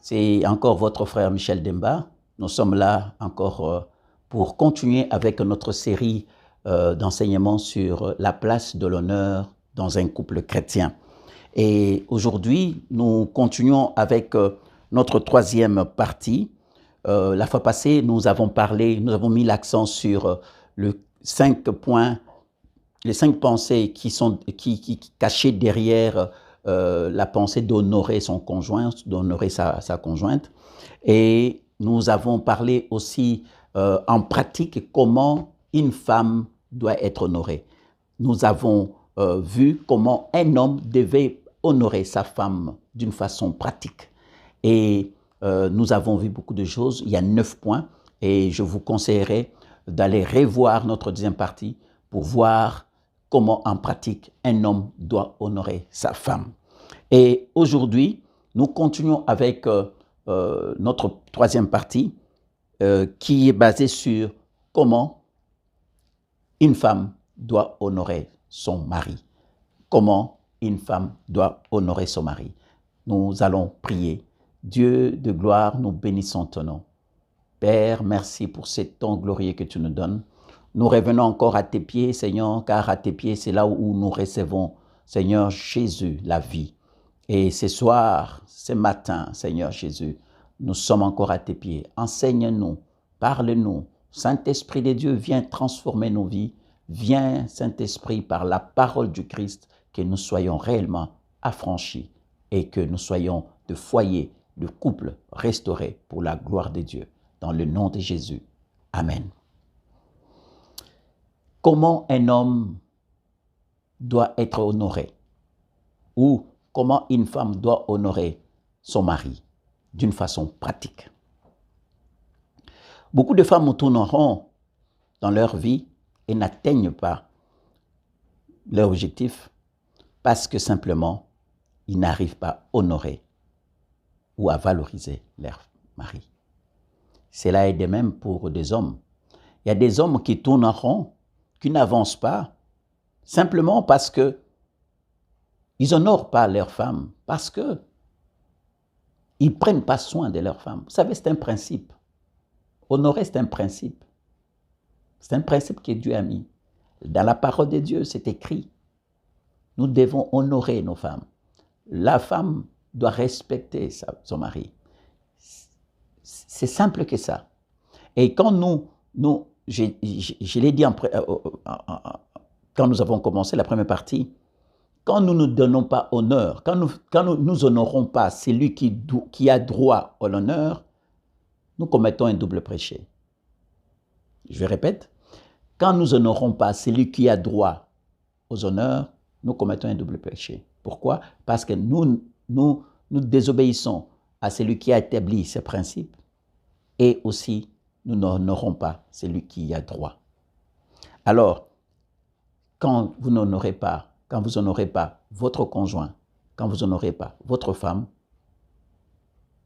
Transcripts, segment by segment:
C'est encore votre frère Michel Demba. Nous sommes là encore pour continuer avec notre série d'enseignements sur la place de l'honneur dans un couple chrétien. Et aujourd'hui, nous continuons avec notre troisième partie. La fois passée, nous avons mis l'accent sur les 5 pensées qui cachées derrière la pensée d'honorer son conjoint, d'honorer sa conjointe. Et nous avons parlé aussi en pratique comment une femme doit être honorée. Nous avons vu comment un homme devait honorer sa femme d'une façon pratique. Et nous avons vu beaucoup de choses. Il y a 9 points et je vous conseillerais d'aller revoir notre deuxième partie pour voir comment en pratique un homme doit honorer sa femme. Et aujourd'hui, nous continuons avec notre troisième partie qui est basée sur comment une femme doit honorer son mari. Comment une femme doit honorer son mari. Nous allons prier. Dieu de gloire, nous bénissons ton nom. Père, merci pour ce temps glorieux que tu nous donnes. Nous revenons encore à tes pieds, Seigneur, car à tes pieds, c'est là où nous recevons, Seigneur Jésus, la vie. Et ce soir, ce matin, Seigneur Jésus, nous sommes encore à tes pieds. Enseigne-nous, parle-nous. Saint-Esprit de Dieu, viens transformer nos vies. Viens, Saint-Esprit, par la parole du Christ, que nous soyons réellement affranchis et que nous soyons de foyer, de couple restaurés pour la gloire de Dieu. Dans le nom de Jésus. Amen. Comment un homme doit être honoré ou comment une femme doit honorer son mari d'une façon pratique. Beaucoup de femmes tourneront dans leur vie et n'atteignent pas leur objectif parce que simplement, ils n'arrivent pas à honorer ou à valoriser leur mari. Cela est de même pour des hommes. Il y a des hommes qui tourneront, qui n'avancent pas, simplement parce que ils n'honorent pas leur femme, parce que ils ne prennent pas soin de leur femme. Vous savez, c'est un principe. Honorer, c'est un principe. C'est un principe que Dieu a mis. Dans la parole de Dieu, c'est écrit. Nous devons honorer nos femmes. La femme doit respecter son mari. C'est simple que ça. Et quand je l'ai dit quand nous avons commencé la première partie, quand nous ne donnons pas honneur, quand nous honorons pas celui qui a droit à l'honneur, nous commettons un double péché. Je répète, quand nous honorons pas celui qui a droit aux honneurs, nous commettons un double péché. Pourquoi? Parce que nous désobéissons à celui qui a établi ces principes et aussi nous n'honorons pas celui qui a droit. Alors, quand vous n'honorez pas votre conjoint, quand vous n'honorez pas votre femme,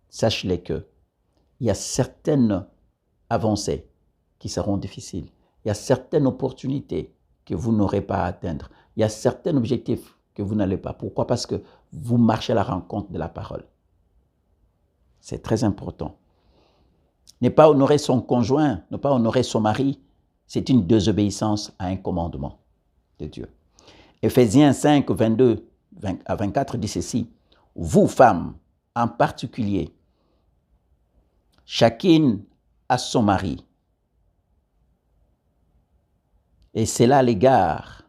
sachez-le que il y a certaines avancées qui seront difficiles. Il y a certaines opportunités que vous n'aurez pas à atteindre. Il y a certains objectifs que vous n'allez pas. Pourquoi? Parce que vous marchez à la rencontre de la parole. C'est très important. Ne pas honorer son conjoint, ne pas honorer son mari, c'est une désobéissance à un commandement de Dieu. Éphésiens 5, 22 à 24 dit ceci. Vous, femmes, en particulier, chacune a son mari. Et c'est là l'égard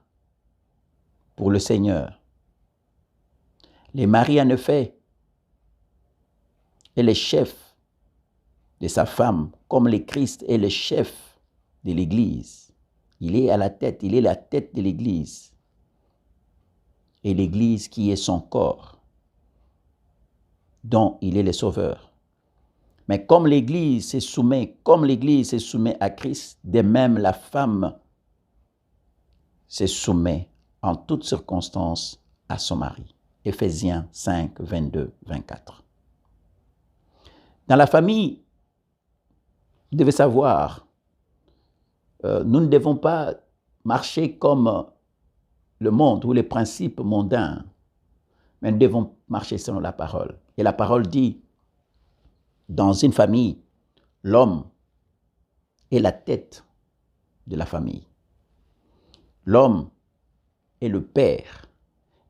pour le Seigneur. Les maris, en effet, est le chef de sa femme, comme le Christ est le chef de l'Église. Il est la tête de l'Église. Et l'Église qui est son corps, dont il est le sauveur. Mais comme l'Église se soumet à Christ, de même la femme se soumet en toutes circonstances à son mari. Éphésiens 5, 22, 24. Dans la famille, vous devez savoir, nous ne devons pas marcher comme le monde ou les principes mondains, mais nous devons marcher selon la parole. Et la parole dit, dans une famille, l'homme est la tête de la famille. L'homme est le père,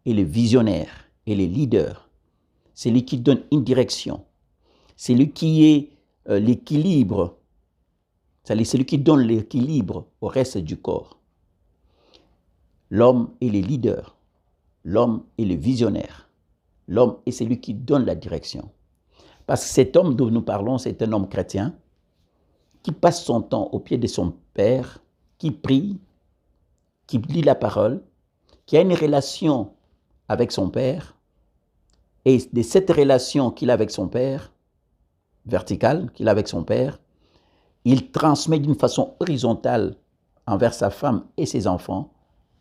est le visionnaire, est le leader. C'est lui qui donne une direction. C'est lui qui est l'équilibre. C'est lui qui donne l'équilibre au reste du corps. L'homme est le leader. L'homme est le visionnaire. L'homme est celui qui donne la direction. Parce que cet homme dont nous parlons, c'est un homme chrétien qui passe son temps au pied de son père, qui prie, qui lit la parole, qui a une relation avec son père, et de cette relation qu'il a avec son père, verticale qu'il a avec son père, il transmet d'une façon horizontale envers sa femme et ses enfants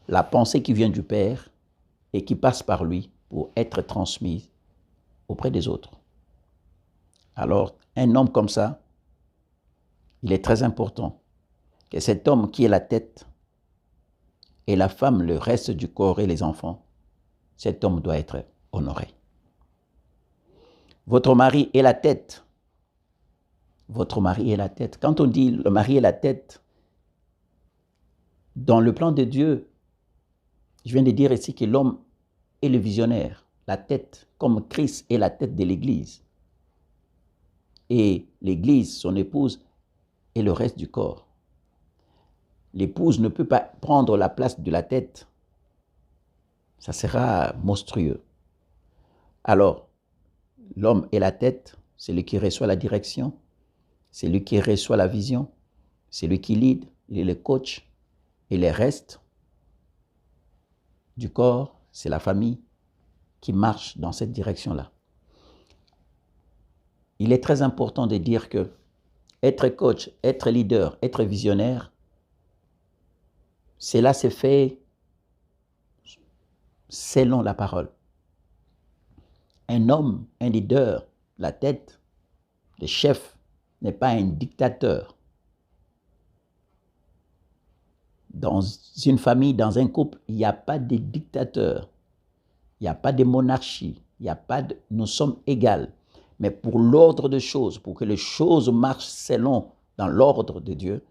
la pensée qui vient du père et qui passe par lui pour être transmise auprès des autres. Alors, un homme comme ça, il est très important que cet homme qui est la tête et la femme, le reste du corps et les enfants, cet homme doit être honoré. Votre mari est la tête. Votre mari est la tête. Quand on dit le mari est la tête, dans le plan de Dieu, je viens de dire ici que l'homme est le visionnaire, la tête, comme Christ est la tête de l'Église. Et l'Église, son épouse, est le reste du corps. L'épouse ne peut pas prendre la place de la tête. Ça sera monstrueux. Alors, l'homme est la tête, c'est lui qui reçoit la direction, c'est lui qui reçoit la vision, c'est lui qui lead, il est le coach, et le reste du corps, c'est la famille qui marche dans cette direction-là. Il est très important de dire que être coach, être leader, être visionnaire, cela s'est fait selon la parole. Un homme, un leader, la tête, le chef, n'est pas un dictateur. Dans une famille, dans un couple, il n'y a pas de dictateur, il n'y a pas de monarchie, nous sommes égaux. Mais pour l'ordre des choses, pour que les choses marchent dans l'ordre de Dieu,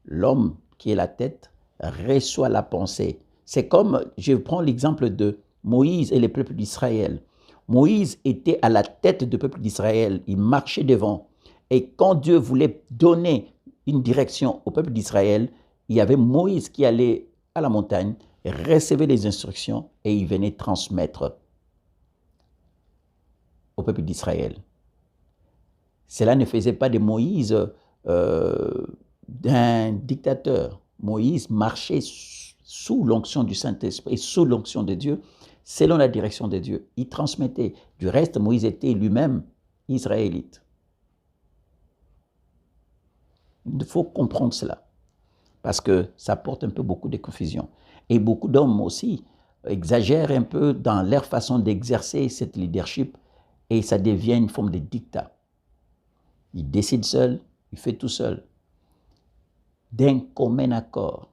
l'homme qui est la tête reçoit la pensée. C'est comme, je prends l'exemple de Moïse et le peuple d'Israël. Moïse était à la tête du peuple d'Israël, il marchait devant. Et quand Dieu voulait donner une direction au peuple d'Israël, il y avait Moïse qui allait à la montagne, recevait les instructions et il venait transmettre au peuple d'Israël. Cela ne faisait pas de Moïse d'un dictateur. Moïse marchait sous l'onction du Saint-Esprit, sous l'onction de Dieu, selon la direction de Dieu. Il transmettait. Du reste, Moïse était lui-même israélite. Il faut comprendre cela, parce que ça porte un peu beaucoup de confusion. Et beaucoup d'hommes aussi exagèrent un peu dans leur façon d'exercer cette leadership et ça devient une forme de dictat. Il décide seul, il fait tout seul. D'un commun accord.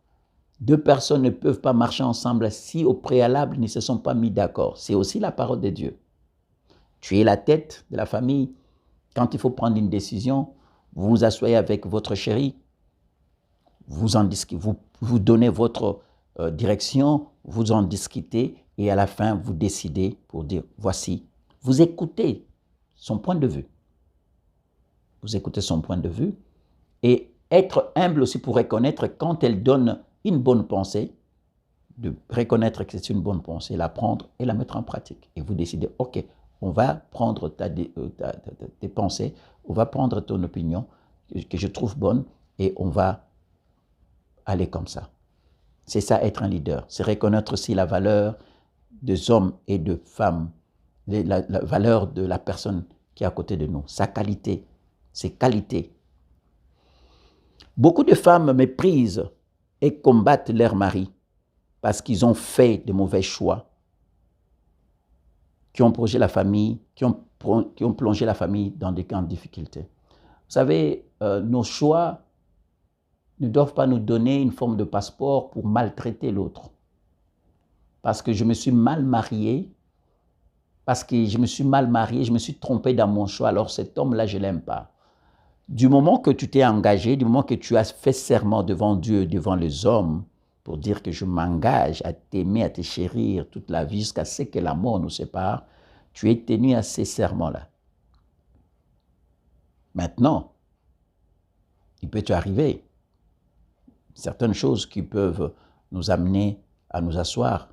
Deux personnes ne peuvent pas marcher ensemble si au préalable ils ne se sont pas mis d'accord. C'est aussi la parole de Dieu. Tu es la tête de la famille. Quand il faut prendre une décision, vous vous asseyez avec votre chéri, vous donnez votre direction, vous en discutez et à la fin, vous décidez pour dire, voici, vous écoutez son point de vue. Vous écoutez son point de vue et être humble aussi pour reconnaître quand elle donne une bonne pensée, de reconnaître que c'est une bonne pensée, la prendre et la mettre en pratique. Et vous décidez, ok, on va prendre tes pensées, on va prendre ton opinion que je trouve bonne et on va aller comme ça. C'est ça être un leader, c'est reconnaître aussi la valeur des hommes et de femmes, la valeur de la personne qui est à côté de nous, sa qualité, ses qualités. Beaucoup de femmes méprisent et combattent leur mari parce qu'ils ont fait de mauvais choix, qui ont plongé la famille, qui ont plongé la famille dans des grandes difficultés. Vous savez, nos choix ne doivent pas nous donner une forme de passeport pour maltraiter l'autre. Parce que je me suis mal marié, parce que je me suis mal marié, je me suis trompé dans mon choix, alors cet homme-là, je ne l'aime pas. Du moment que tu t'es engagé, du moment que tu as fait serment devant Dieu, devant les hommes, pour dire que je m'engage à t'aimer, à te chérir toute la vie jusqu'à ce que la mort nous sépare, tu es tenu à ces serments-là. Maintenant, il peut t'arriver certaines choses qui peuvent nous amener à nous asseoir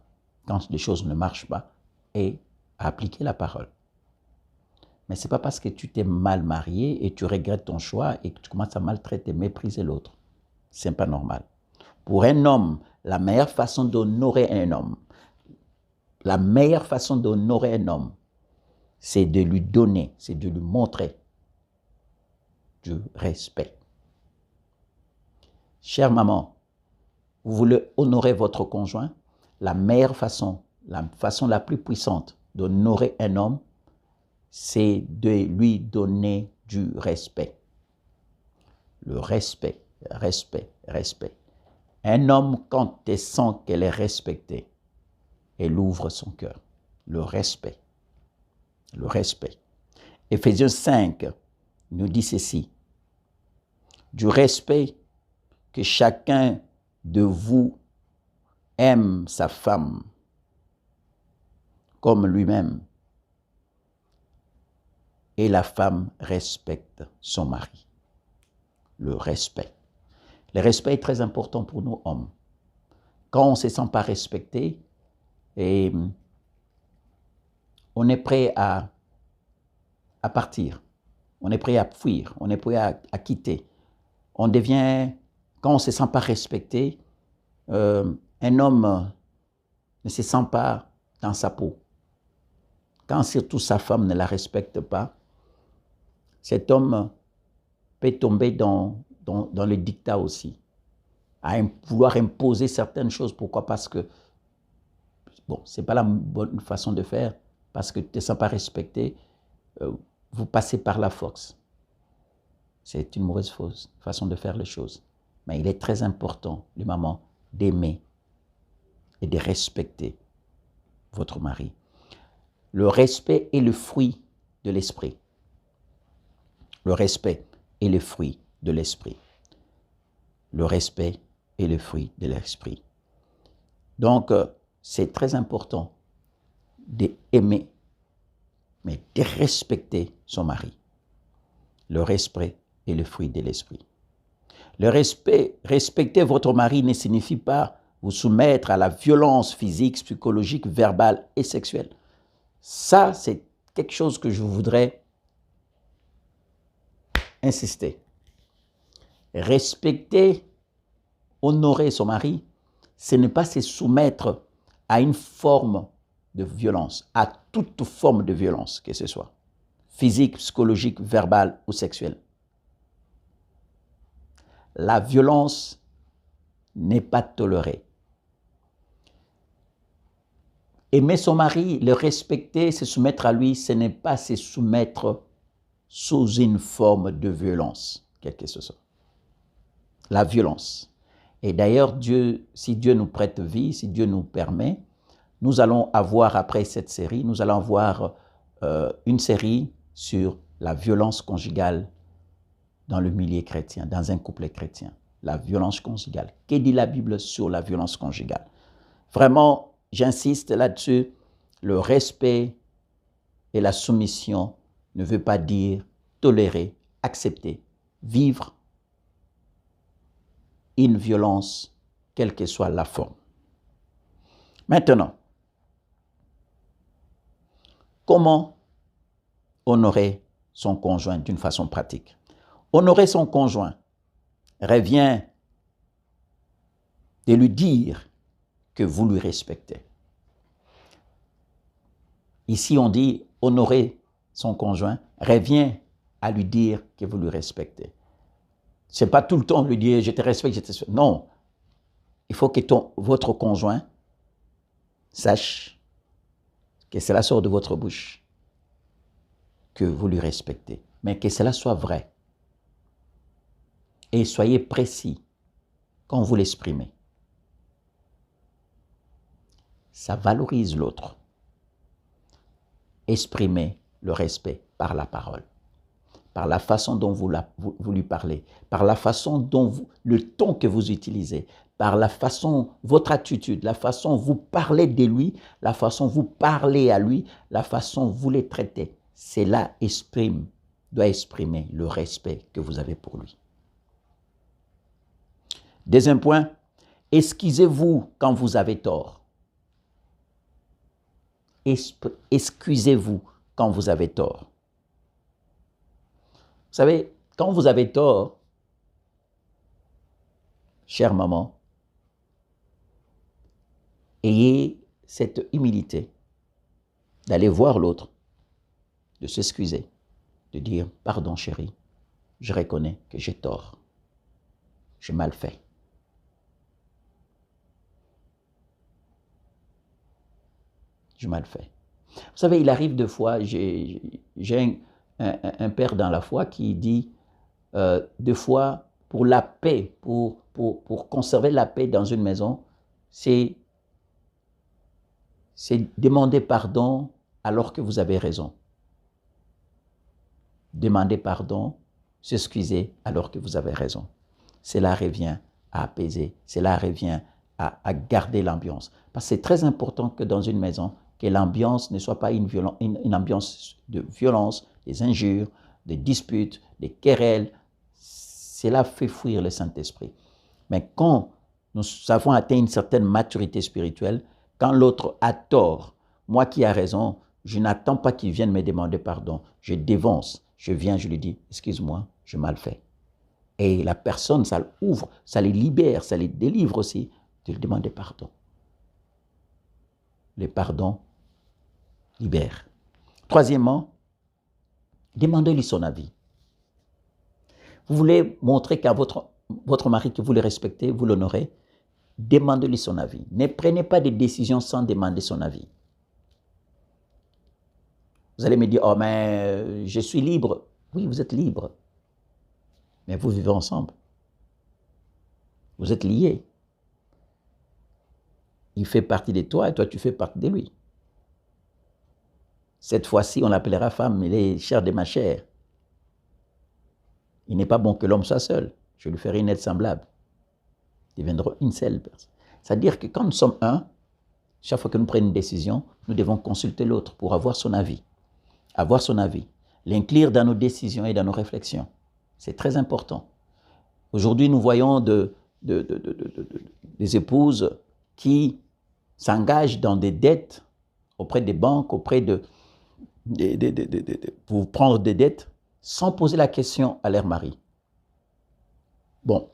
quand les choses ne marchent pas et à appliquer la parole. Mais ce n'est pas parce que tu t'es mal marié et tu regrettes ton choix et que tu commences à maltraiter, mépriser l'autre. Ce n'est pas normal. Pour un homme, la meilleure façon d'honorer un homme, c'est de lui donner, c'est de lui montrer du respect. Chère maman, vous voulez honorer votre conjoint? La meilleure façon, la façon la plus puissante d'honorer un homme, c'est de lui donner du respect. Le respect, respect, respect. Un homme, quand il sent qu'elle est respectée, elle ouvre son cœur. Le respect. Le respect. Éphésiens 5 nous dit ceci. Du respect que chacun de vous aime sa femme comme lui-même et la femme respecte son mari. Le respect. Le respect est très important pour nous hommes. Quand on ne se sent pas respecté, et on est prêt à partir, on est prêt à fuir, on est prêt à quitter. On devient, quand on ne se sent pas respecté, un homme ne se sent pas dans sa peau. Quand surtout sa femme ne la respecte pas, cet homme peut tomber dans le dictat aussi, à vouloir imposer certaines choses. Pourquoi? Parce que, bon, ce n'est pas la bonne façon de faire, parce que tu ne te sens pas respecté, vous passez par la force. C'est une mauvaise façon de faire les choses. Mais il est très important, les mamans, d'aimer et de respecter votre mari. Le respect est le fruit de l'esprit. Le respect est le fruit de l'esprit. Le respect est le fruit de l'esprit. Donc, c'est très important d'aimer, mais de respecter son mari. Le respect est le fruit de l'esprit. Le respect, respecter votre mari ne signifie pas vous soumettre à la violence physique, psychologique, verbale et sexuelle. Ça, c'est quelque chose que je voudrais insister. Respecter, honorer son mari, ce n'est pas se soumettre à une forme de violence, à toute forme de violence que ce soit, physique, psychologique, verbale ou sexuelle. La violence n'est pas tolérée. Aimer son mari, le respecter, se soumettre à lui, ce n'est pas se soumettre sous une forme de violence, quelle que ce soit. La violence. Et d'ailleurs, si Dieu nous prête vie, si Dieu nous permet, nous allons avoir, après cette série, nous allons avoir une série sur la violence conjugale dans le milieu chrétien, dans un couple chrétien. La violence conjugale. Que dit la Bible sur la violence conjugale? Vraiment, j'insiste là-dessus, le respect et la soumission ne veut pas dire tolérer, accepter, vivre une violence, quelle que soit la forme. Maintenant, comment honorer son conjoint d'une façon pratique? Honorer son conjoint revient de lui dire que vous lui respectez. Ici, on dit honorer son conjoint revient à lui dire que vous lui respectez. Ce n'est pas tout le temps lui dire je te respecte, je te respecte. Non, il faut que votre conjoint sache que cela sort de votre bouche, que vous lui respectez, mais que cela soit vrai. Et soyez précis quand vous l'exprimez. Ça valorise l'autre. exprimez le respect par la parole, par la façon dont vous lui parlez, par la façon dont le ton que vous utilisez, par la façon, votre attitude, la façon vous parlez de lui, la façon vous parlez à lui, la façon vous les traitez. Cela doit exprimer le respect que vous avez pour lui. Deuxième point, excusez-vous quand vous avez tort. Excusez-vous quand vous avez tort. Vous savez, quand vous avez tort, chère maman, ayez cette humilité d'aller voir l'autre, de s'excuser, de dire « Pardon chérie, je reconnais que j'ai tort, j'ai mal fait. » J'ai mal fait. Vous savez, il arrive deux fois, j'ai un père dans la foi qui dit deux fois, pour la paix, pour conserver la paix dans une maison, c'est demander pardon alors que vous avez raison. Demander pardon, s'excuser alors que vous avez raison. Cela revient à apaiser, cela revient à garder l'ambiance. Parce que c'est très important que dans une maison, que l'ambiance ne soit pas une ambiance de violence, des injures, des disputes, des querelles. Cela fait fuir le Saint-Esprit. Mais quand nous avons atteint une certaine maturité spirituelle, quand l'autre a tort, moi qui ai raison, je n'attends pas qu'il vienne me demander pardon. Je dévance, je viens, je lui dis, excuse-moi, j'ai mal fait. Et la personne, ça l'ouvre, ça les libère, ça les délivre aussi de lui demander pardon. Le pardon libère. Troisièmement, demandez-lui son avis. Vous voulez montrer qu'à votre mari que vous le respectez, vous l'honorez, demandez-lui son avis. Ne prenez pas de décisions sans demander son avis. Vous allez me dire, oh mais je suis libre. Oui, vous êtes libre. Mais vous vivez ensemble. Vous êtes liés. Il fait partie de toi et toi tu fais partie de lui. Cette fois-ci, on l'appellera femme, il est chair de ma chair. Il n'est pas bon que l'homme soit seul. Je lui ferai une aide semblable. Ils deviendront une seule personne. C'est-à-dire que quand nous sommes un, chaque fois que nous prenons une décision, nous devons consulter l'autre pour avoir son avis. Avoir son avis. L'inclure dans nos décisions et dans nos réflexions. C'est très important. Aujourd'hui, nous voyons des épouses qui s'engagent dans des dettes auprès des banques, pour prendre des dettes sans poser la question à leur mari. Bon,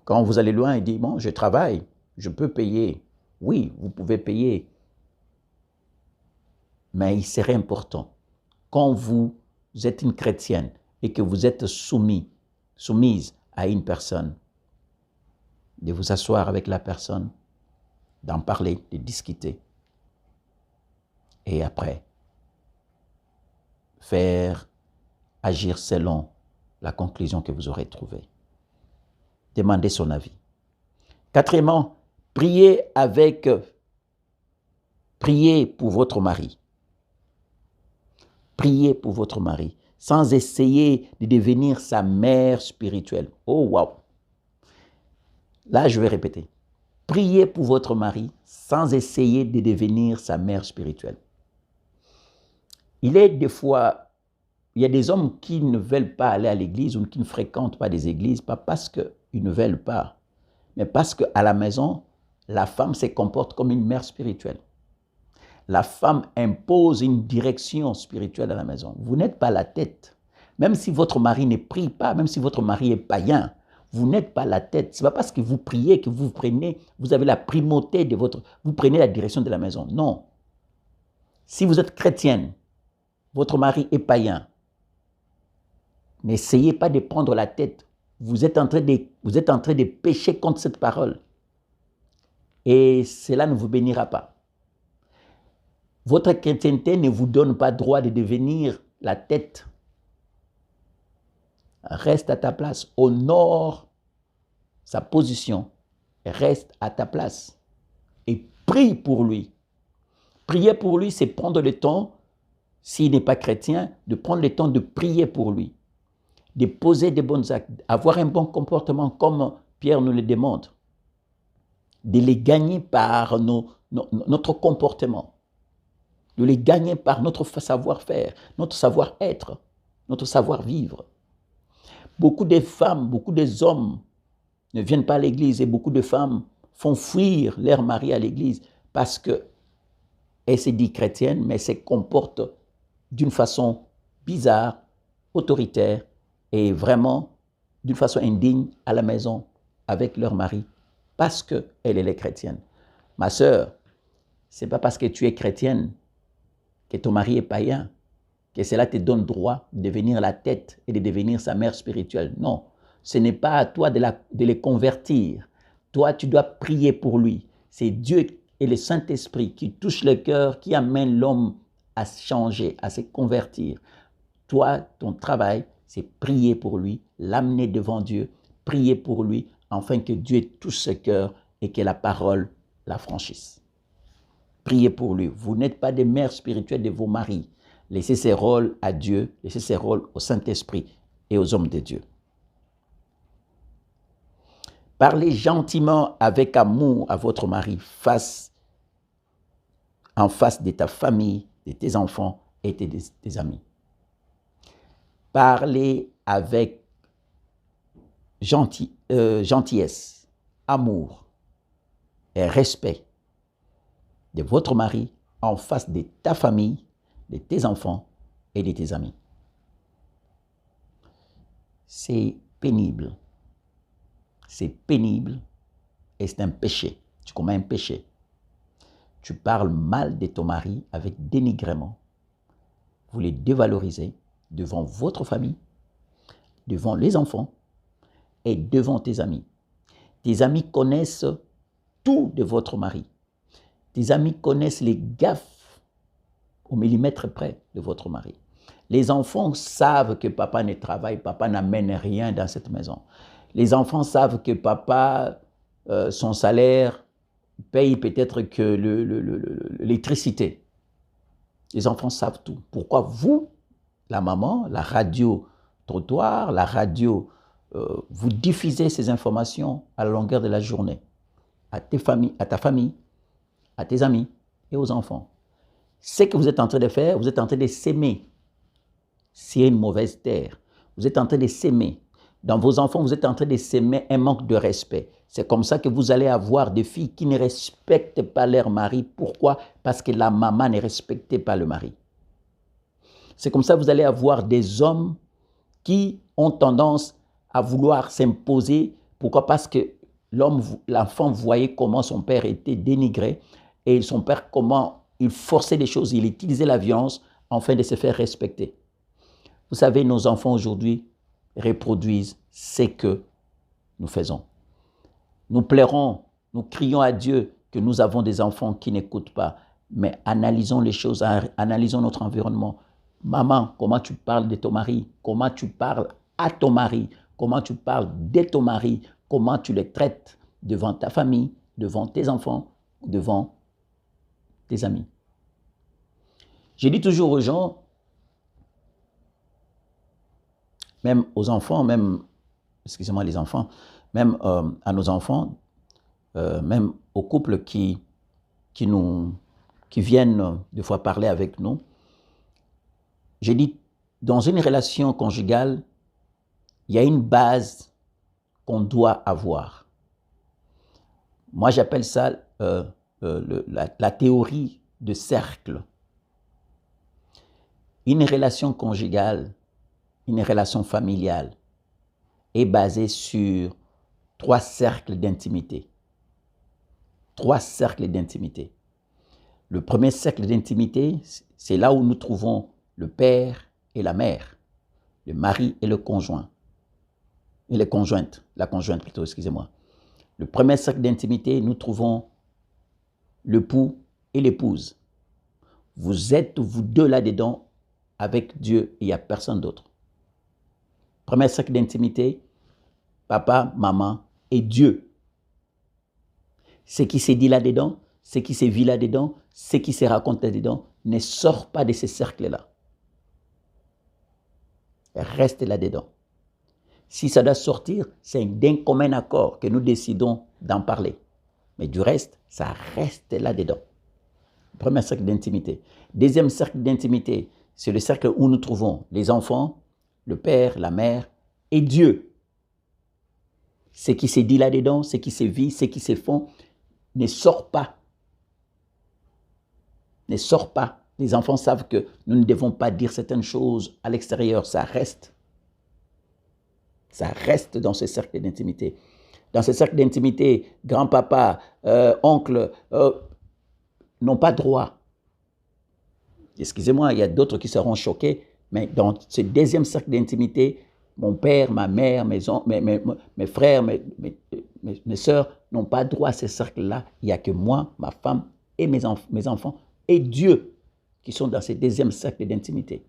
quand vous allez loin, il dit, bon, je travaille, je peux payer. Oui, vous pouvez payer. Mais il serait important, quand vous êtes une chrétienne et que vous êtes soumise à une personne, de vous asseoir avec la personne, d'en parler, de discuter. Et après, faire agir selon la conclusion que vous aurez trouvée. Demandez son avis. Quatrièmement, priez pour votre mari. Priez pour votre mari, sans essayer de devenir sa mère spirituelle. Oh, waouh! Là, je vais répéter. Priez pour votre mari, sans essayer de devenir sa mère spirituelle. Il y a des hommes qui ne veulent pas aller à l'église ou qui ne fréquentent pas des églises, pas parce qu'ils ne veulent pas, mais parce qu'à la maison, la femme se comporte comme une mère spirituelle. La femme impose une direction spirituelle à la maison. Vous n'êtes pas la tête. Même si votre mari ne prie pas, même si votre mari est païen, vous n'êtes pas la tête. Ce n'est pas parce que vous priez que vous avez la primauté vous prenez la direction de la maison. Non. Si vous êtes chrétienne, votre mari est païen, n'essayez pas de prendre la tête. Vous êtes en train de pécher contre cette parole. Et cela ne vous bénira pas. Votre chrétienté ne vous donne pas droit de devenir la tête. Reste à ta place. Honore sa position. Reste à ta place. Et prie pour lui. Prier pour lui, c'est prendre le temps s'il n'est pas chrétien, de prendre le temps de prier pour lui, de poser des bons actes, avoir un bon comportement comme Pierre nous le demande, de les gagner par notre comportement, de les gagner par notre savoir-faire, notre savoir-être, notre savoir-vivre. Beaucoup de femmes, beaucoup d'hommes ne viennent pas à l'église et beaucoup de femmes font fuir leur mari à l'église parce qu'elle se dit chrétienne, mais se comporte d'une façon bizarre, autoritaire et vraiment d'une façon indigne à la maison avec leur mari parce qu'elle est chrétienne. Ma sœur, ce n'est pas parce que tu es chrétienne que ton mari est païen que cela te donne droit de devenir la tête et de devenir sa mère spirituelle. Non, ce n'est pas à toi de les convertir. Toi, tu dois prier pour lui. C'est Dieu et le Saint-Esprit qui touchent le cœur, qui amènent l'homme à changer, à se convertir. Toi, ton travail, c'est prier pour lui, l'amener devant Dieu, prier pour lui, afin que Dieu touche ce cœur et que la parole la franchisse. Priez pour lui. Vous n'êtes pas des mères spirituelles de vos maris. Laissez ces rôles à Dieu, laissez ces rôles au Saint-Esprit et aux hommes de Dieu. Parlez gentiment avec amour à votre mari en face de ta famille, de tes enfants et de tes amis. Parlez avec gentillesse, amour et respect de votre mari en face de ta famille, de tes enfants et de tes amis. C'est pénible. C'est pénible et c'est un péché. Tu commets un péché. Tu parles mal de ton mari avec dénigrement. Vous les dévalorisez devant votre famille, devant les enfants et devant tes amis. Tes amis connaissent tout de votre mari. Tes amis connaissent les gaffes au millimètre près de votre mari. Les enfants savent que papa ne travaille, papa n'amène rien dans cette maison. Les enfants savent que papa, son salaire, paye peut-être que l'électricité. Les enfants savent tout. Pourquoi vous, la maman, la radio trottoir, la radio, vous diffusez ces informations à la longueur de la journée à ta famille, à tes amis et aux enfants. Ce que vous êtes en train de faire, vous êtes en train de s'aimer. C'est une mauvaise terre. Vous êtes en train de s'aimer. Dans vos enfants, vous êtes en train de s'aimer un manque de respect. C'est comme ça que vous allez avoir des filles qui ne respectent pas leur mari. Pourquoi? Parce que la maman ne respectait pas le mari. C'est comme ça que vous allez avoir des hommes qui ont tendance à vouloir s'imposer. Pourquoi? Parce que l'enfant voyait comment son père était dénigré et son père, comment il forçait des choses, il utilisait la violence afin de se faire respecter. Vous savez, nos enfants aujourd'hui reproduisent ce que nous faisons. Nous pleurons, nous crions à Dieu que nous avons des enfants qui n'écoutent pas, mais analysons les choses, analysons notre environnement. Maman, comment tu parles de ton mari? Comment tu parles à ton mari? Comment tu parles de ton mari? Comment tu les traites devant ta famille, devant tes enfants, devant tes amis? Je dis toujours aux gens, même aux enfants, même, excusez-moi les enfants, même à nos enfants, même aux couples qui viennent des fois parler avec nous, je dis, dans une relation conjugale, il y a une base qu'on doit avoir. Moi, j'appelle ça la théorie de cercle. Une relation conjugale, une relation familiale est basée sur 3 cercles d'intimité. 3 cercles d'intimité. Le premier cercle d'intimité, c'est là où nous trouvons le père et la mère, le mari et le conjoint. Et la conjointe plutôt, excusez-moi. Le premier cercle d'intimité, nous trouvons l'époux et l'épouse. Vous êtes, vous deux là-dedans, avec Dieu et il n'y a personne d'autre. Premier cercle d'intimité, papa, maman et Dieu. Ce qui s'est dit là-dedans, ce qui s'est vu là-dedans, ce qui se raconte là-dedans, ne sort pas de ces cercles-là. restez là-dedans. Si ça doit sortir, c'est d'un commun accord que nous décidons d'en parler. Mais du reste, ça reste là-dedans. Premier cercle d'intimité. Deuxième cercle d'intimité, c'est le cercle où nous trouvons les enfants, le père, la mère et Dieu. Ce qui s'est dit là-dedans, ce qui se vit, ce qui se font, ne sort pas. Ne sort pas. Les enfants savent que nous ne devons pas dire certaines choses à l'extérieur, ça reste. Ça reste dans ce cercle d'intimité. Dans ce cercle d'intimité, grand-papa, oncle, n'ont pas droit. Excusez-moi, il y a d'autres qui seront choqués, mais dans ce deuxième cercle d'intimité, mon père, ma mère, mes frères, mes soeurs n'ont pas droit à ce cercle-là. Il n'y a que moi, ma femme et mes enfants et Dieu qui sont dans ce deuxième cercle d'intimité.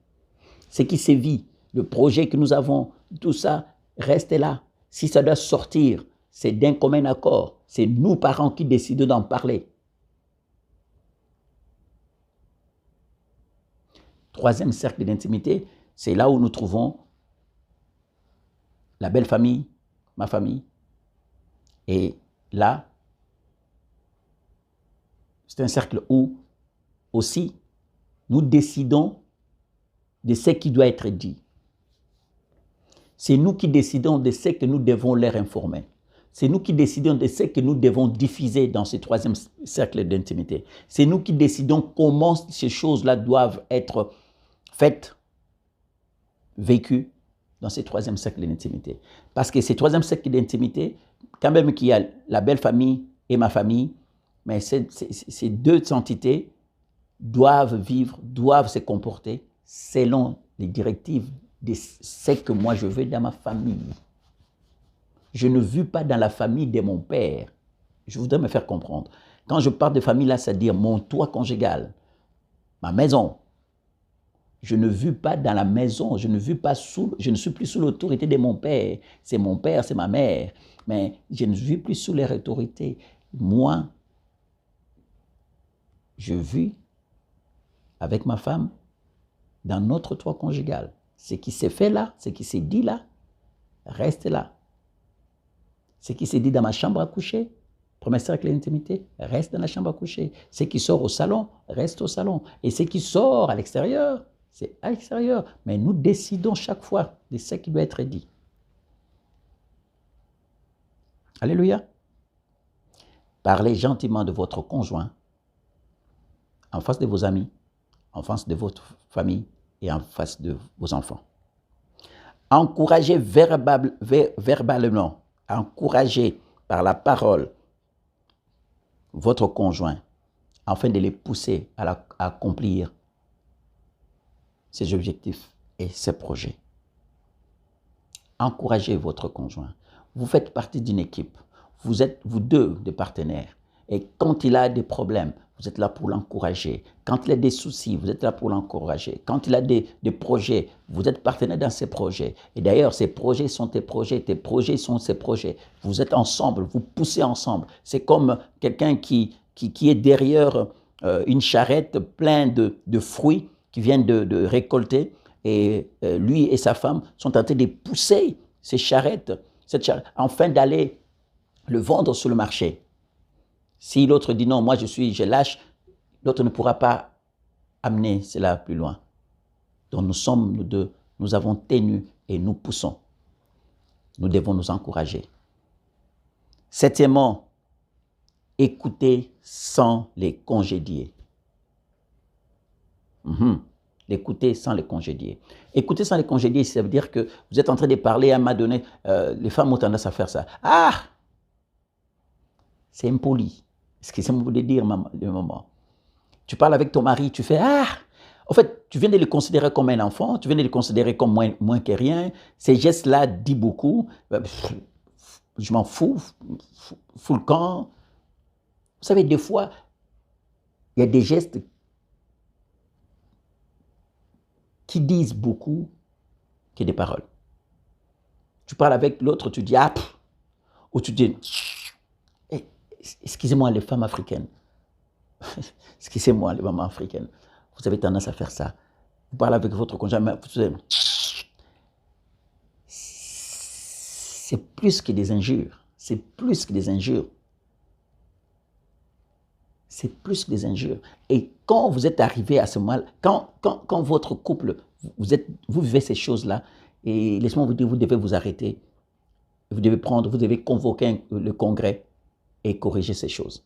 Ce qui se vit, le projet que nous avons, tout ça, reste là. Si ça doit sortir, c'est d'un commun accord. C'est nous, parents, qui décidons d'en parler. Troisième cercle d'intimité, c'est là où nous trouvons la belle famille, ma famille. Et là, c'est un cercle où aussi nous décidons de ce qui doit être dit. C'est nous qui décidons de ce que nous devons leur informer. C'est nous qui décidons de ce que nous devons diffuser dans ce troisième cercle d'intimité. C'est nous qui décidons comment ces choses-là doivent être faites, vécues dans ce troisième cercle d'intimité. Parce que ce troisième cercle d'intimité, quand même qu'il y a la belle famille et ma famille, mais ces deux entités doivent vivre, doivent se comporter selon les directives de ce que moi je veux dans ma famille. Je ne vis pas dans la famille de mon père. Je voudrais me faire comprendre. Quand je parle de famille, là, c'est-à-dire mon toit conjugal, ma maison. Je ne vis pas dans la maison, je ne suis plus sous l'autorité de mon père. C'est mon père, c'est ma mère. Mais je ne vis plus sous leur autorité. Moi, je vis avec ma femme dans notre toit conjugal. Ce qui s'est fait là, ce qui s'est dit là, reste là. Ce qui s'est dit dans ma chambre à coucher, premier cercle d'intimité, reste dans la chambre à coucher. Ce qui sort au salon, reste au salon. Et ce qui sort à l'extérieur, c'est à l'extérieur. Mais nous décidons chaque fois de ce qui doit être dit. Alléluia. Parlez gentiment de votre conjoint en face de vos amis, en face de votre famille et en face de vos enfants. Encouragez verbalement, encouragez par la parole votre conjoint afin de les pousser à accomplir ses objectifs et ses projets. Encouragez votre conjoint. Vous faites partie d'une équipe. Vous êtes, vous deux, des partenaires. Et quand il a des problèmes, vous êtes là pour l'encourager. Quand il a des soucis, vous êtes là pour l'encourager. Quand il a des projets, vous êtes partenaire dans ces projets. Et d'ailleurs, ces projets sont tes projets sont ses projets. Vous êtes ensemble, vous poussez ensemble. C'est comme quelqu'un qui est derrière une charrette pleine de fruits qu'il vient de récolter. Et lui et sa femme sont en train de pousser cette charrette, afin d'aller le vendre sur le marché. Si l'autre dit non, moi je lâche, l'autre ne pourra pas amener cela plus loin. Donc nous deux, nous avons tenu et nous poussons. Nous devons nous encourager. Septièmement, écoutez sans les congédier. L'écouter sans les congédier. Écouter sans les congédier, ça veut dire que vous êtes en train de parler à un moment donné, les femmes ont tendance à faire ça. Ah! C'est impoli. Excusez-moi de dire le moment. Tu parles avec ton mari, tu fais ah! En fait, tu viens de le considérer comme un enfant, tu viens de le considérer comme moins que rien. Ces gestes-là disent beaucoup. Je m'en fous, fous le camp. Vous savez, des fois, il y a des gestes qui disent beaucoup que des paroles. Tu parles avec l'autre, tu dis ah! Ou tu dis excusez-moi les femmes africaines. Excusez-moi les mamans africaines. Vous avez tendance à faire ça. Vous parlez avec votre conjoint, mais vous savez, c'est plus que des injures. C'est plus que des injures. C'est plus que des injures. Et quand vous êtes arrivé à ce moment-là, quand votre couple, vous vivez ces choses-là, et laissez-moi vous dire, vous devez vous arrêter. Vous devez convoquer le congrès et corriger ces choses.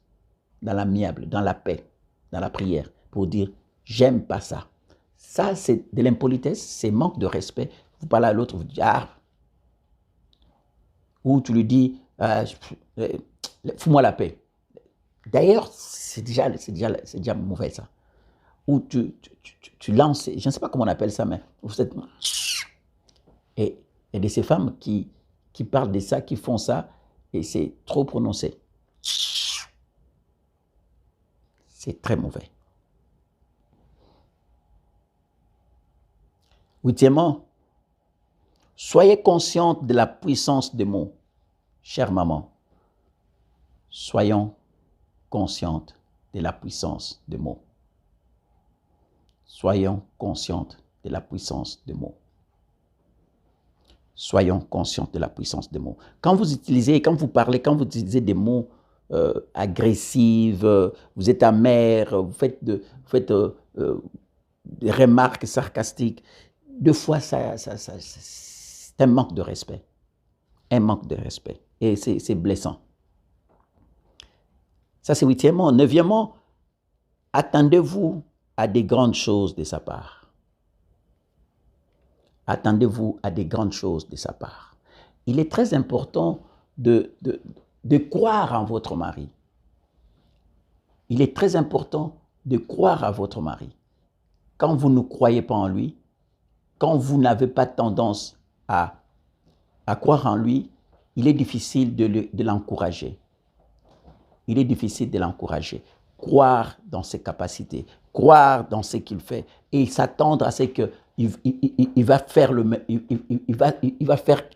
Dans l'amiable, dans la paix, dans la prière, pour dire, j'aime pas ça. Ça, c'est de l'impolitesse, c'est manque de respect. Vous parlez à l'autre, vous dites, ah. Ou tu lui dis, fous-moi la paix. D'ailleurs, c'est déjà mauvais ça. Ou tu lances, je ne sais pas comment on appelle ça, mais vous êtes... Et il y a de ces femmes qui parlent de ça, qui font ça, et c'est trop prononcé. C'est très mauvais. Huitièmement, soyez consciente de la puissance des mots. Chère maman, soyons conscientes de la puissance des mots. Soyons conscientes de la puissance des mots. Soyons conscientes de la puissance des mots. Quand vous utilisez des mots agressifs, vous êtes amer, vous faites des remarques sarcastiques, deux fois, c'est un manque de respect. Un manque de respect. Et c'est blessant. Ça, c'est huitièmement. Neuvièmement, attendez-vous à des grandes choses de sa part. Attendez-vous à des grandes choses de sa part. Il est très important de croire en votre mari. Il est très important de croire à votre mari. Quand vous ne croyez pas en lui, quand vous n'avez pas tendance à croire en lui, il est difficile de l'encourager. Il est difficile de l'encourager. Croire dans ses capacités, croire dans ce qu'il fait et s'attendre à ce qu'il va faire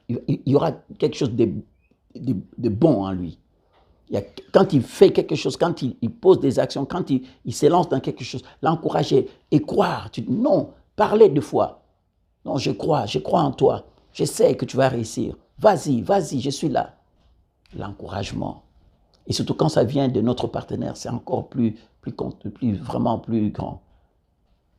il y aura quelque chose de bon en lui. Quand il fait quelque chose, quand il pose des actions, quand il se lance dans quelque chose, l'encourager et croire. Non, parler de foi. Non, je crois en toi. Je sais que tu vas réussir. Vas-y, je suis là. L'encouragement. Et surtout quand ça vient de notre partenaire, c'est encore vraiment plus grand.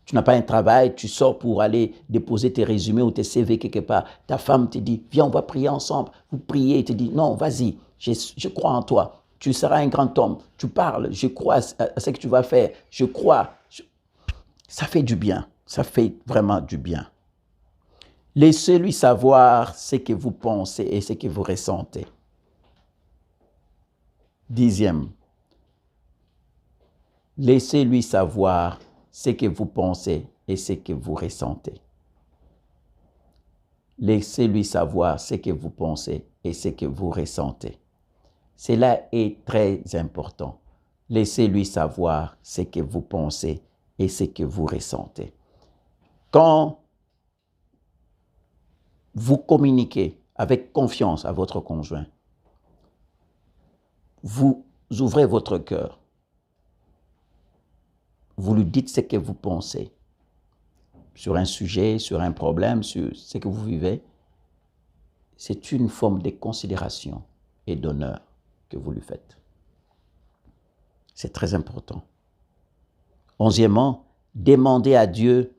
Tu n'as pas un travail, tu sors pour aller déposer tes résumés ou tes CV quelque part. Ta femme te dit, viens, on va prier ensemble. Vous priez, elle te dit, non, vas-y, je crois en toi. Tu seras un grand homme. Tu parles, je crois à ce que tu vas faire. Je crois. Ça fait du bien. Ça fait vraiment du bien. Laissez-lui savoir ce que vous pensez et ce que vous ressentez. 10e. Laissez-lui savoir ce que vous pensez et ce que vous ressentez. Laissez-lui savoir ce que vous pensez et ce que vous ressentez. Cela est très important. Laissez-lui savoir ce que vous pensez et ce que vous ressentez. Quand vous communiquez avec confiance à votre conjoint, vous ouvrez votre cœur. Vous lui dites ce que vous pensez sur un sujet, sur un problème, sur ce que vous vivez. C'est une forme de considération et d'honneur que vous lui faites. C'est très important. 11e, demandez à Dieu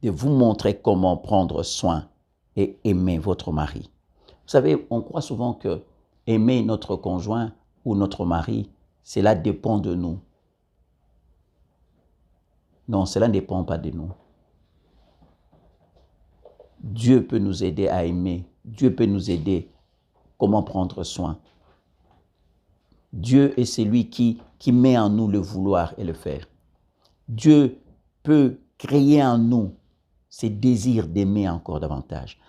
de vous montrer comment prendre soin et aimer votre mari. Vous savez, on croit souvent que aimer notre conjoint ou notre mari, cela dépend de nous. Non, cela ne dépend pas de nous. Dieu peut nous aider à aimer. Dieu peut nous aider comment prendre soin. Dieu est celui qui met en nous le vouloir et le faire. Dieu peut créer en nous ce désir d'aimer encore davantage.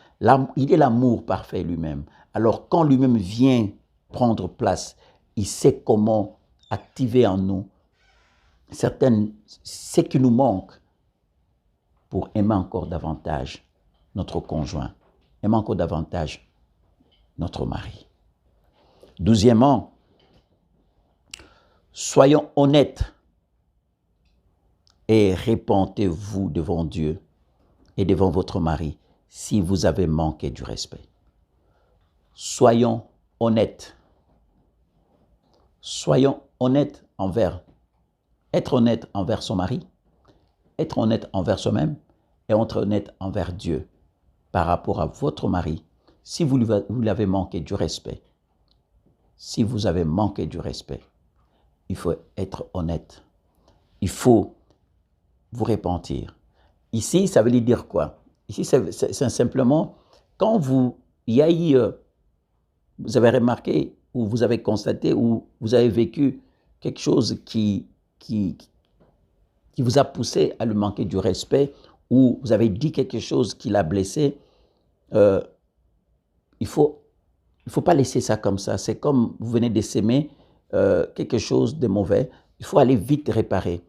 Il est l'amour parfait lui-même. Alors quand lui-même vient prendre place, il sait comment activer en nous ce qui nous manque pour aimer encore davantage notre conjoint, aimer encore davantage notre mari. 12e, soyons honnêtes et répentez-vous devant Dieu et devant votre mari si vous avez manqué du respect. soyons honnêtes. Soyons honnêtes être honnête envers son mari, être honnête envers soi-même et être honnête envers Dieu par rapport à votre mari. Si vous lui avez manqué du respect, si vous avez manqué du respect, il faut être honnête. Il faut vous repentir. Ici, ça veut dire quoi? Ici, c'est simplement, quand il y a eu, vous avez remarqué, ou vous avez constaté, ou vous avez vécu quelque chose qui vous a poussé à lui manquer du respect, ou vous avez dit quelque chose qui l'a blessé, il faut pas laisser ça comme ça. C'est comme vous venez de s'aimer quelque chose de mauvais. Il faut aller vite réparer.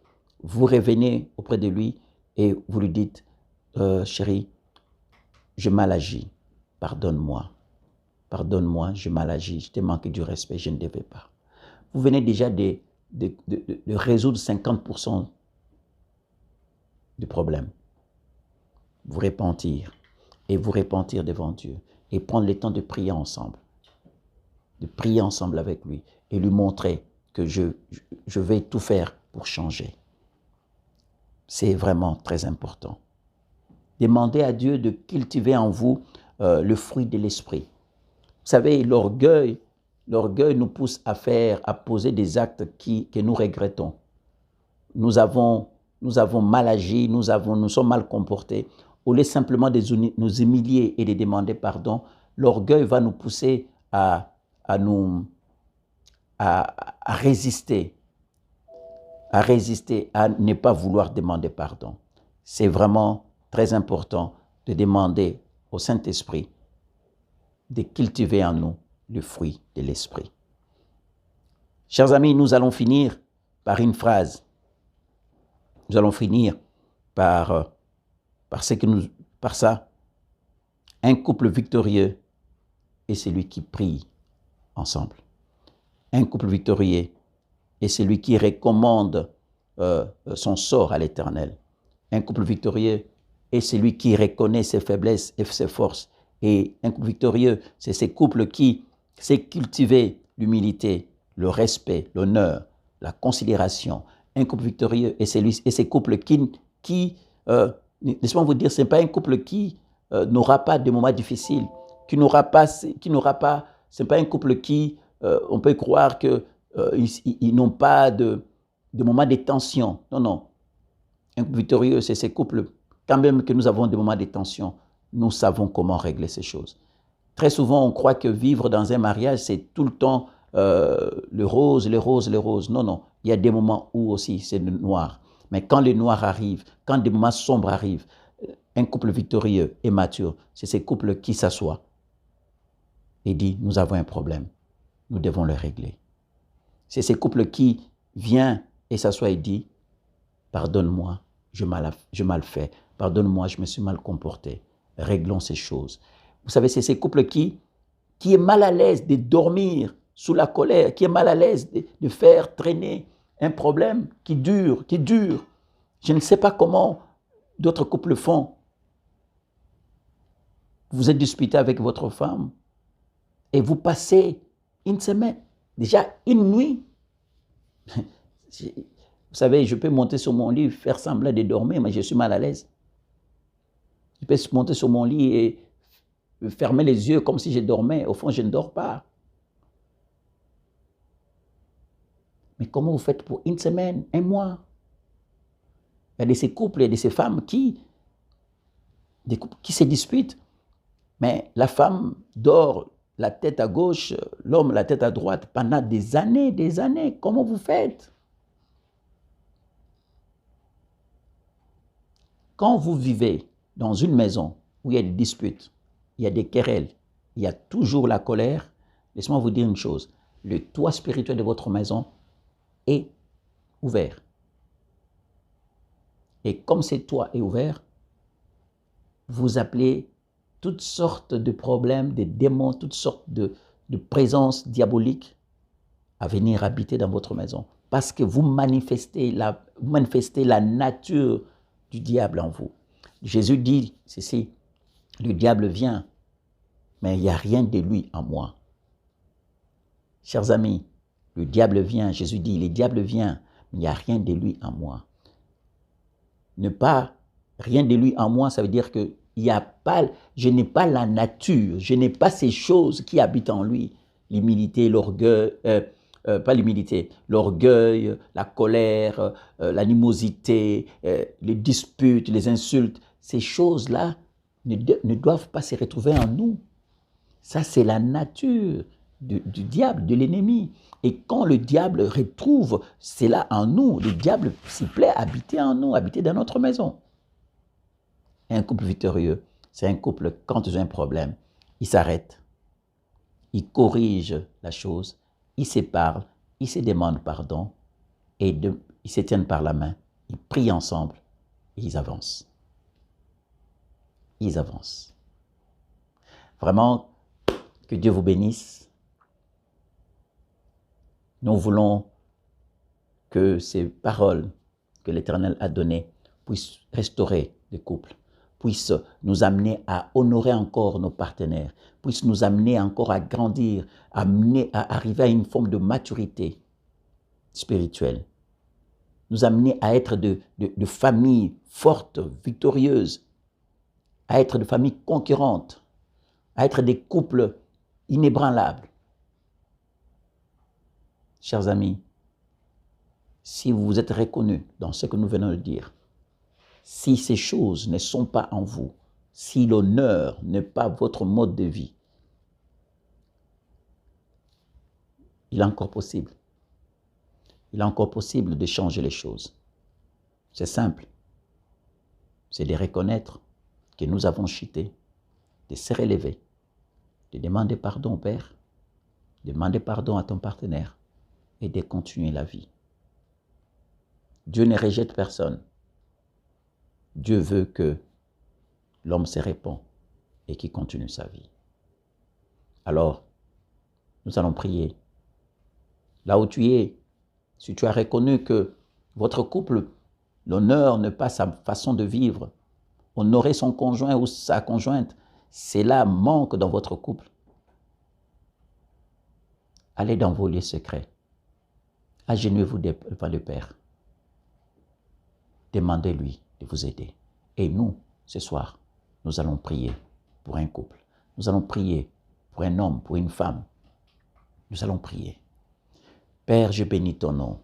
Vous revenez auprès de lui et vous lui dites, chérie, je mal agi, pardonne-moi. Pardonne-moi, je mal agi, je t'ai manqué du respect, je ne devais pas. Vous venez déjà de résoudre 50% du problème. Vous repentir et vous repentir devant Dieu et prendre le temps de prier ensemble. De prier ensemble avec lui et lui montrer que je vais tout faire pour changer. C'est vraiment très important. Demandez à Dieu de cultiver en vous le fruit de l'esprit. Vous savez, l'orgueil nous pousse à poser des actes que nous regrettons. Nous avons mal agi, nous sommes mal comportés. Au lieu simplement de nous humilier et de demander pardon, l'orgueil va nous pousser à résister, à ne pas vouloir demander pardon. C'est vraiment très important de demander au Saint-Esprit de cultiver en nous le fruit de l'Esprit. Chers amis, nous allons finir par une phrase. Nous allons finir par ça. Un couple victorieux est celui qui prie ensemble. Un couple victorieux est celui qui recommande son sort à l'Éternel. Un couple victorieux est celui qui reconnaît ses faiblesses et ses forces. Et un couple victorieux, c'est ce couple qui sait cultiver l'humilité, le respect, l'honneur, la considération. Un couple victorieux est ce couple qui laissez-moi vous dire, ce n'est pas un couple qui n'aura pas de moments difficiles, ce n'est pas un couple qui, on peut croire qu'ils n'ont pas de moments de tension. Non, non. Un couple victorieux, c'est ces couples, quand même que nous avons des moments de tension, nous savons comment régler ces choses. Très souvent, on croit que vivre dans un mariage, c'est tout le temps le rose, le rose, le rose. Non, non. Il y a des moments où aussi c'est le noir. Mais quand le noir arrive, quand des moments sombres arrivent, un couple victorieux et mature, c'est ces couples qui s'assoient et disent, nous avons un problème, nous devons le régler. C'est ces couples qui viennent et s'assoient et disent, pardonne-moi, je mal fait, pardonne-moi, je me suis mal comporté, réglons ces choses. Vous savez, c'est ces couples qui est mal à l'aise de dormir sous la colère, qui est mal à l'aise de faire traîner un problème qui dure. Je ne sais pas comment d'autres couples font. Vous êtes disputé avec votre femme et vous passez une semaine, déjà une nuit. Vous savez, je peux monter sur mon lit, faire semblant de dormir, mais je suis mal à l'aise. Je peux monter sur mon lit et fermer les yeux comme si je dormais. Au fond, je ne dors pas. Mais comment vous faites pour une semaine, un mois? Il y a de ces couples et de ces femmes qui se disputent. Mais la femme dort la tête à gauche, l'homme la tête à droite pendant des années, des années. Comment vous faites? Quand vous vivez dans une maison où il y a des disputes, il y a des querelles, il y a toujours la colère, laissez-moi vous dire une chose, le toit spirituel de votre maison est ouvert. Et comme ce toit est ouvert, vous appelez toutes sortes de problèmes, de démons, toutes sortes de présences diaboliques à venir habiter dans votre maison. Parce que vous manifestez la nature du diable en vous. Jésus dit ceci, le diable vient mais il n'y a rien de lui en moi. Chers amis, le diable vient, Jésus dit, le diable vient, mais il n'y a rien de lui en moi. Ne pas, rien de lui en moi, ça veut dire que je n'ai pas la nature, je n'ai pas ces choses qui habitent en lui. L'humilité, l'orgueil, pas l'humilité, l'orgueil, la colère, l'animosité, les disputes, les insultes. Ces choses-là ne doivent pas se retrouver en nous. Ça, c'est la nature du diable, de l'ennemi. Et quand le diable retrouve cela en nous, le diable s'y plaît à habiter en nous, habiter dans notre maison. Un couple victorieux, c'est un couple, quand ils ont un problème, ils s'arrêtent, ils corrigent la chose, ils se parlent, ils se demandent pardon, et ils se tiennent par la main, ils prient ensemble, et ils avancent. Ils avancent. Vraiment, que Dieu vous bénisse. Nous voulons que ces paroles que l'Éternel a données puissent restaurer les couples, puissent nous amener à honorer encore nos partenaires, puissent nous amener encore à grandir, amener à arriver à une forme de maturité spirituelle, nous amener à être de familles fortes, victorieuses, à être de familles conquérantes, à être des couples inébranlables. Chers amis, si vous vous êtes reconnus dans ce que nous venons de dire, si ces choses ne sont pas en vous, si l'honneur n'est pas votre mode de vie, il est encore possible. Il est encore possible de changer les choses. C'est simple. C'est de reconnaître que nous avons chuté, de se relever, de demander pardon au Père, de demander pardon à ton partenaire et de continuer la vie. Dieu ne rejette personne. Dieu veut que l'homme se répand et qu'il continue sa vie. Alors, nous allons prier. Là où tu es, si tu as reconnu que votre couple, l'honneur n'est pas sa façon de vivre, honorer son conjoint ou sa conjointe, cela manque dans votre couple. Allez dans vos lieux secrets. Agenouillez-vous devant le Père. Demandez-lui de vous aider. Et nous, ce soir, nous allons prier pour un couple. Nous allons prier pour un homme, pour une femme. Nous allons prier. Père, je bénis ton nom.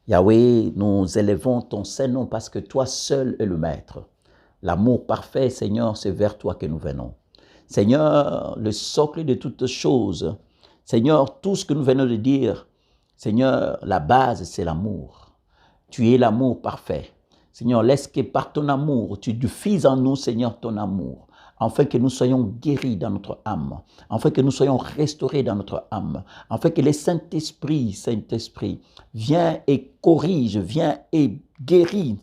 Yahweh, nous élevons ton saint nom parce que toi seul es le Maître. L'amour parfait, Seigneur, c'est vers toi que nous venons. Seigneur, le socle de toutes choses. Seigneur, tout ce que nous venons de dire, Seigneur, la base, c'est l'amour. Tu es l'amour parfait. Seigneur, laisse que par ton amour, tu diffuses en nous, Seigneur, ton amour, afin que nous soyons guéris dans notre âme, afin que nous soyons restaurés dans notre âme, afin que le Saint-Esprit, viens et corrige, viens et guérit.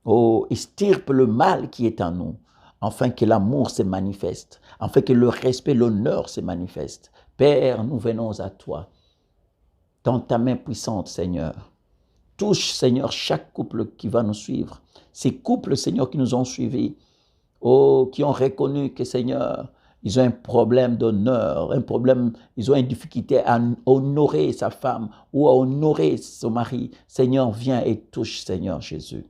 Oh, extirpe le mal qui est en nous, afin que l'amour se manifeste, afin que le respect, l'honneur se manifeste. Père, nous venons à toi, dans ta main puissante, Seigneur. Touche, Seigneur, chaque couple qui va nous suivre. Ces couples, Seigneur, qui nous ont suivis, oh, qui ont reconnu que, Seigneur, ils ont un problème d'honneur, ils ont une difficulté à honorer sa femme ou à honorer son mari. Seigneur, viens et touche, Seigneur Jésus.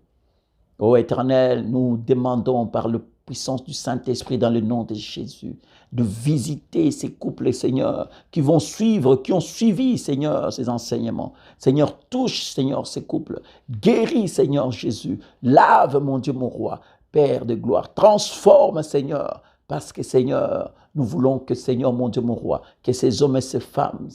Ô Éternel, nous demandons par la puissance du Saint-Esprit dans le nom de Jésus de visiter ces couples, Seigneur, qui vont suivre, qui ont suivi, Seigneur, ces enseignements. Seigneur, touche, Seigneur, ces couples. Guéris, Seigneur Jésus. Lave, mon Dieu, mon roi, Père de gloire. Transforme, Seigneur, parce que, Seigneur, nous voulons que, Seigneur, mon Dieu, mon roi, que ces hommes et ces femmes,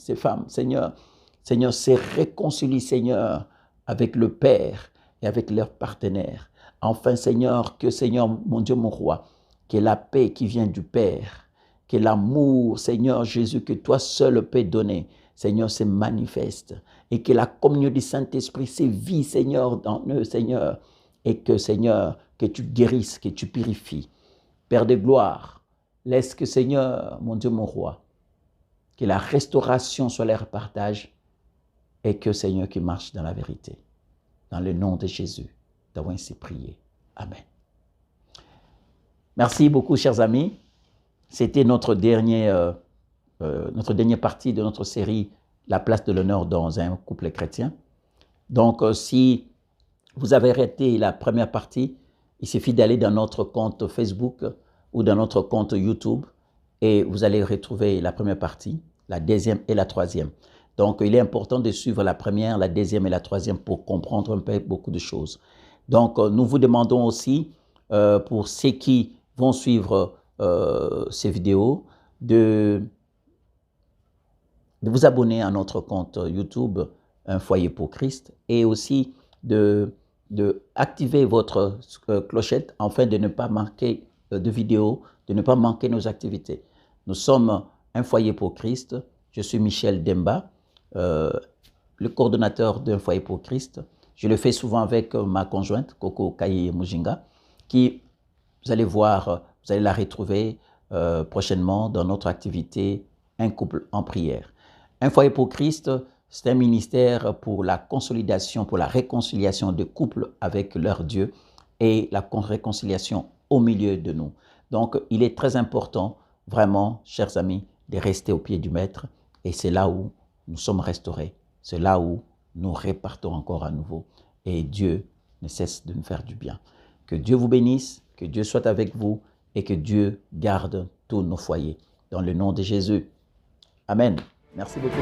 Seigneur, se réconcilient, Seigneur, avec le Père et avec leurs partenaires. Enfin, Seigneur, que, Seigneur, mon Dieu, mon roi, que la paix qui vient du Père, que l'amour, Seigneur Jésus, que toi seul peux donner, Seigneur, se manifeste. Et que la communion du Saint-Esprit sévit, Seigneur, dans eux, Seigneur. Et que, Seigneur, que tu guérisses, que tu purifies. Père de gloire, laisse que, Seigneur, mon Dieu, mon roi, que la restauration soit leur partage et que, Seigneur, qu'ils marchent dans la vérité. Dans le nom de Jésus, d'avoir ainsi prié. Amen. Merci beaucoup, chers amis. C'était notre dernière partie de notre série « La place de l'honneur dans un couple chrétien ». Donc, si vous avez raté la première partie, il suffit d'aller dans notre compte Facebook ou dans notre compte YouTube et vous allez retrouver la première partie, la deuxième et la troisième. Donc, il est important de suivre la première, la deuxième et la troisième pour comprendre un peu beaucoup de choses. Donc, nous vous demandons aussi, pour ceux qui vont suivre ces vidéos, de vous abonner à notre compte YouTube, Un foyer pour Christ, et aussi de activer votre clochette afin de ne pas manquer de vidéos, de ne pas manquer nos activités. Nous sommes Un foyer pour Christ. Je suis Michel Demba, le coordonnateur d'Un foyer pour Christ. Je le fais souvent avec ma conjointe, Coco Kaye Mujinga, qui, vous allez voir, vous allez la retrouver prochainement dans notre activité Un couple en prière. Un foyer pour Christ, c'est un ministère pour la consolidation, pour la réconciliation de couples avec leur Dieu et la réconciliation au milieu de nous. Donc, il est très important, vraiment, chers amis, de rester au pied du Maître, et c'est là où nous sommes restaurés, c'est là où nous repartons encore à nouveau, et Dieu ne cesse de nous faire du bien. Que Dieu vous bénisse, que Dieu soit avec vous, et que Dieu garde tous nos foyers. Dans le nom de Jésus. Amen. Merci beaucoup.